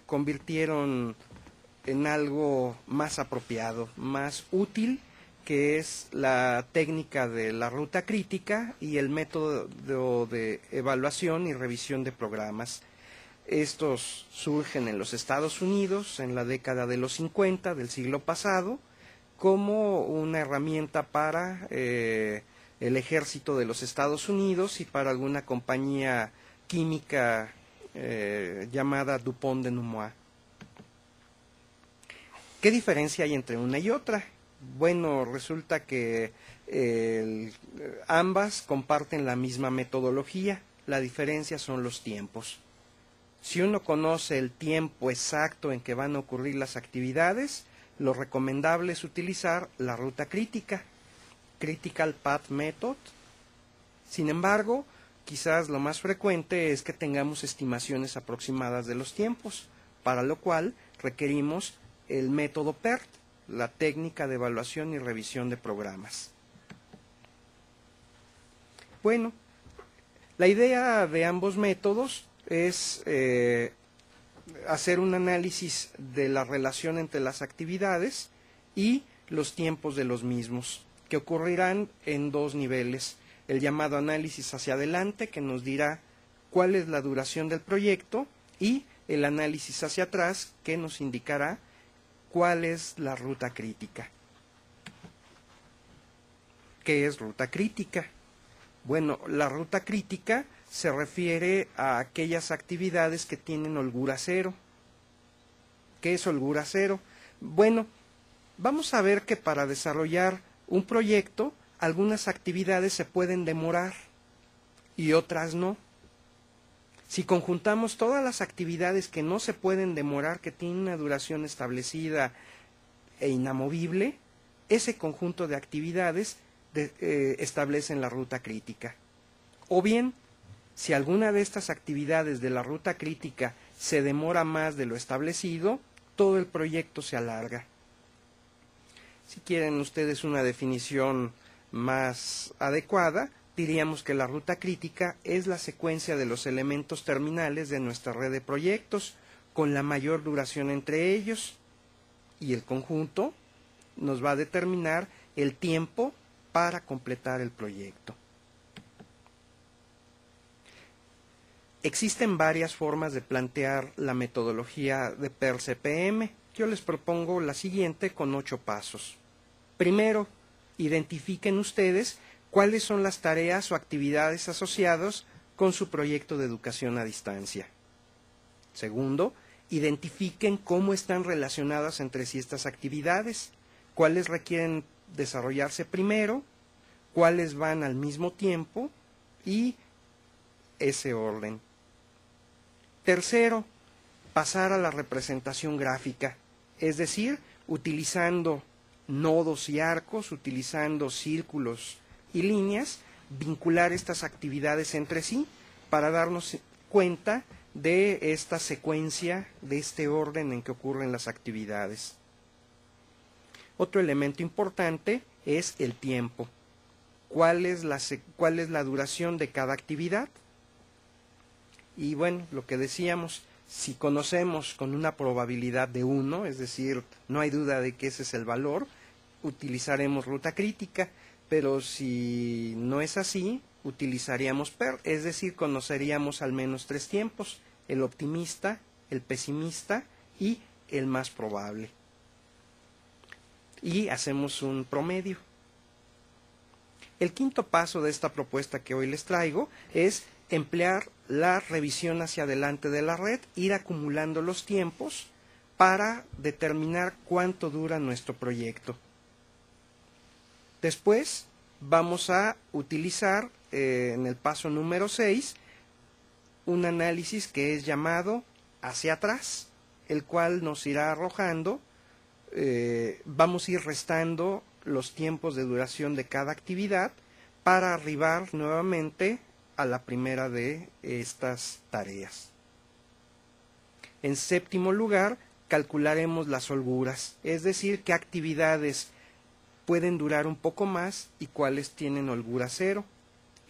convirtieron en algo más apropiado, más útil, que es la técnica de la ruta crítica y el método de evaluación y revisión de programas. Estos surgen en los Estados Unidos en la década de los 50 del siglo pasado como una herramienta para el ejército de los Estados Unidos y para alguna compañía química llamada DuPont de Nemours. ¿Qué diferencia hay entre una y otra? Bueno, resulta que ambas comparten la misma metodología, la diferencia son los tiempos. Si uno conoce el tiempo exacto en que van a ocurrir las actividades, lo recomendable es utilizar la ruta crítica, Critical Path Method. Sin embargo, quizás lo más frecuente es que tengamos estimaciones aproximadas de los tiempos, para lo cual requerimos el método PERT, la técnica de evaluación y revisión de programas. Bueno, la idea de ambos métodos es hacer un análisis de la relación entre las actividades y los tiempos de los mismos, que ocurrirán en dos niveles. El llamado análisis hacia adelante, que nos dirá cuál es la duración del proyecto, y el análisis hacia atrás, que nos indicará cuál es la ruta crítica. ¿Qué es ruta crítica? Bueno, la ruta crítica se refiere a aquellas actividades que tienen holgura cero. ¿Qué es holgura cero? Bueno, vamos a ver que para desarrollar un proyecto, algunas actividades se pueden demorar y otras no. Si conjuntamos todas las actividades que no se pueden demorar, que tienen una duración establecida e inamovible, ese conjunto de actividades establecen la ruta crítica. O bien, si alguna de estas actividades de la ruta crítica se demora más de lo establecido, todo el proyecto se alarga. Si quieren ustedes una definición más adecuada, diríamos que la ruta crítica es la secuencia de los elementos terminales de nuestra red de proyectos, con la mayor duración entre ellos, y el conjunto nos va a determinar el tiempo para completar el proyecto. Existen varias formas de plantear la metodología de PERT-CPM. Yo les propongo la siguiente con 8 pasos. Primero, identifiquen ustedes cuáles son las tareas o actividades asociadas con su proyecto de educación a distancia. Segundo, identifiquen cómo están relacionadas entre sí estas actividades, cuáles requieren desarrollarse primero, cuáles van al mismo tiempo y ese orden. Tercero, pasar a la representación gráfica, es decir, utilizando nodos y arcos, utilizando círculos y líneas, vincular estas actividades entre sí para darnos cuenta de esta secuencia, de este orden en que ocurren las actividades. Otro elemento importante es el tiempo. ¿Cuál es la duración de cada actividad? Y bueno, lo que decíamos, si conocemos con una probabilidad de 1, es decir, no hay duda de que ese es el valor, utilizaremos ruta crítica, pero si no es así, utilizaríamos PERT, es decir, conoceríamos al menos 3 tiempos, el optimista, el pesimista y el más probable. Y hacemos un promedio. El quinto paso de esta propuesta que hoy les traigo es emplear la revisión hacia adelante de la red, ir acumulando los tiempos para determinar cuánto dura nuestro proyecto. Después vamos a utilizar en el paso número 6 un análisis que es llamado hacia atrás, el cual nos irá arrojando, vamos a ir restando los tiempos de duración de cada actividad para arribar nuevamente a la primera de estas tareas. En séptimo lugar, calcularemos las holguras, es decir, qué actividades pueden durar un poco más y cuáles tienen holgura cero.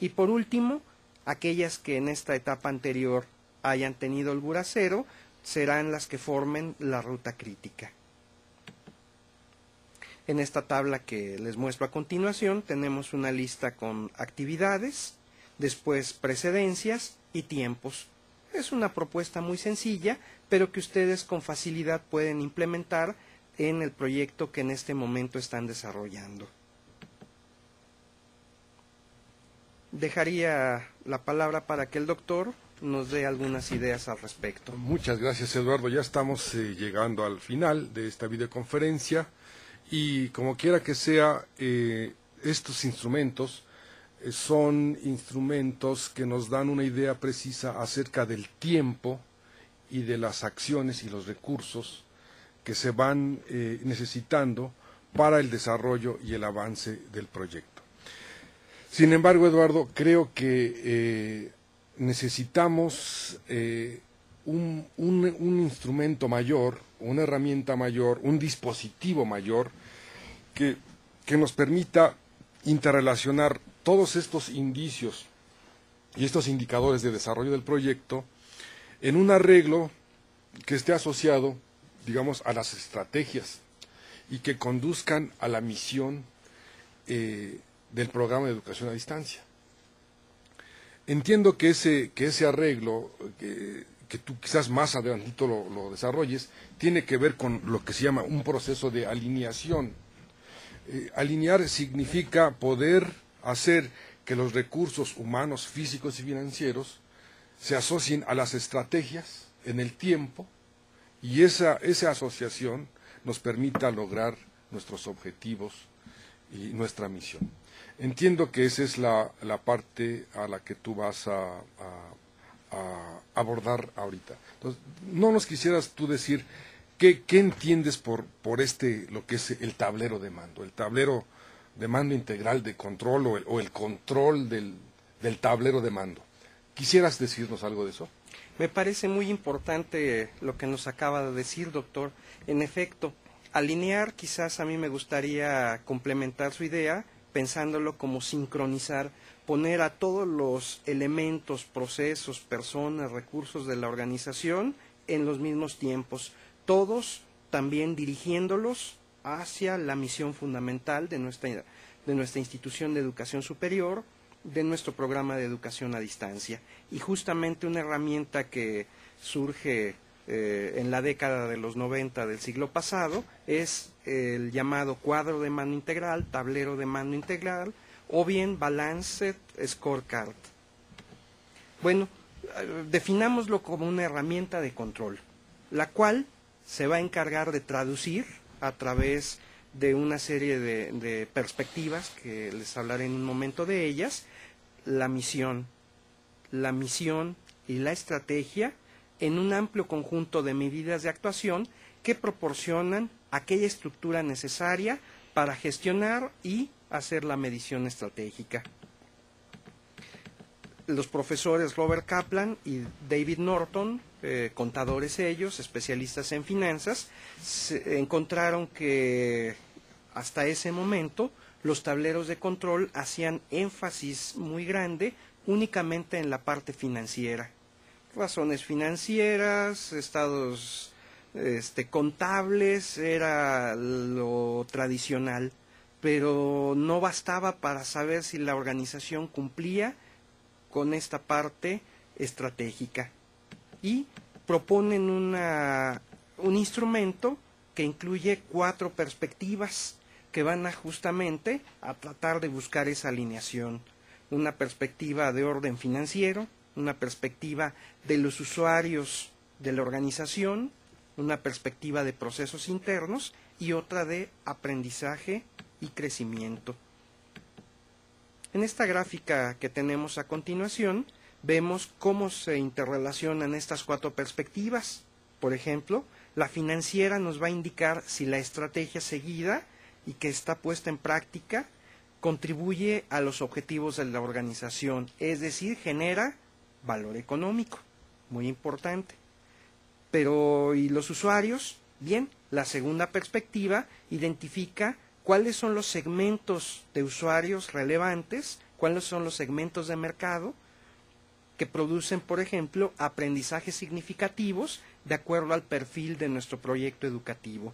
Y por último, aquellas que en esta etapa anterior hayan tenido holgura cero, serán las que formen la ruta crítica. En esta tabla que les muestro a continuación tenemos una lista con actividades, después precedencias y tiempos. Es una propuesta muy sencilla, pero que ustedes con facilidad pueden implementar en el proyecto que en este momento están desarrollando. Dejaría la palabra para que el doctor nos dé algunas ideas al respecto. Muchas gracias, Eduardo. Ya estamos llegando al final de esta videoconferencia y como quiera que sea, estos instrumentos son instrumentos que nos dan una idea precisa acerca del tiempo y de las acciones y los recursos que se van necesitando para el desarrollo y el avance del proyecto. Sin embargo, Eduardo, creo que necesitamos un instrumento mayor, una herramienta mayor, un dispositivo mayor que nos permita interrelacionar todos estos indicios y estos indicadores de desarrollo del proyecto en un arreglo que esté asociado, digamos, a las estrategias y que conduzcan a la misión del programa de educación a distancia. Entiendo que ese arreglo, que tú quizás más adelantito lo desarrolles, tiene que ver con lo que se llama un proceso de alineación. Alinear significa poder hacer que los recursos humanos, físicos y financieros se asocien a las estrategias en el tiempo y esa asociación nos permita lograr nuestros objetivos y nuestra misión. Entiendo que esa es la parte a la que tú vas a abordar ahorita. Entonces, ¿no nos quisieras tú decir qué entiendes por lo que es el tablero de mando? El tablero de mando integral de control o el control del tablero de mando. ¿Quisieras decirnos algo de eso? Me parece muy importante lo que nos acaba de decir, doctor. En efecto, alinear, quizás a mí me gustaría complementar su idea, pensándolo como sincronizar, poner a todos los elementos, procesos, personas, recursos de la organización en los mismos tiempos, todos también dirigiéndolos hacia la misión fundamental de nuestra institución de educación superior, de nuestro programa de educación a distancia. Y justamente una herramienta que surge en la década de los 90 del siglo pasado es el llamado cuadro de mando integral, tablero de mando integral o bien Balanced Scorecard. Bueno, definámoslo como una herramienta de control, la cual se va a encargar de traducir a través de una serie de perspectivas, que les hablaré en un momento de ellas, la misión y la estrategia en un amplio conjunto de medidas de actuación que proporcionan aquella estructura necesaria para gestionar y hacer la medición estratégica. Los profesores Robert Kaplan y David Norton, contadores ellos, especialistas en finanzas, encontraron que hasta ese momento los tableros de control hacían énfasis muy grande únicamente en la parte financiera. Razones financieras, estados contables, era lo tradicional, pero no bastaba para saber si la organización cumplía con esta parte estratégica. Y proponen un instrumento que incluye 4 perspectivas que van justamente a tratar de buscar esa alineación. Una perspectiva de orden financiero, una perspectiva de los usuarios de la organización, una perspectiva de procesos internos y otra de aprendizaje y crecimiento. En esta gráfica que tenemos a continuación, vemos cómo se interrelacionan estas 4 perspectivas. Por ejemplo, la financiera nos va a indicar si la estrategia seguida y que está puesta en práctica contribuye a los objetivos de la organización, es decir, genera valor económico, muy importante. Pero, ¿y los usuarios? Bien, la segunda perspectiva identifica cuáles son los segmentos de usuarios relevantes, cuáles son los segmentos de mercado que producen, por ejemplo, aprendizajes significativos de acuerdo al perfil de nuestro proyecto educativo.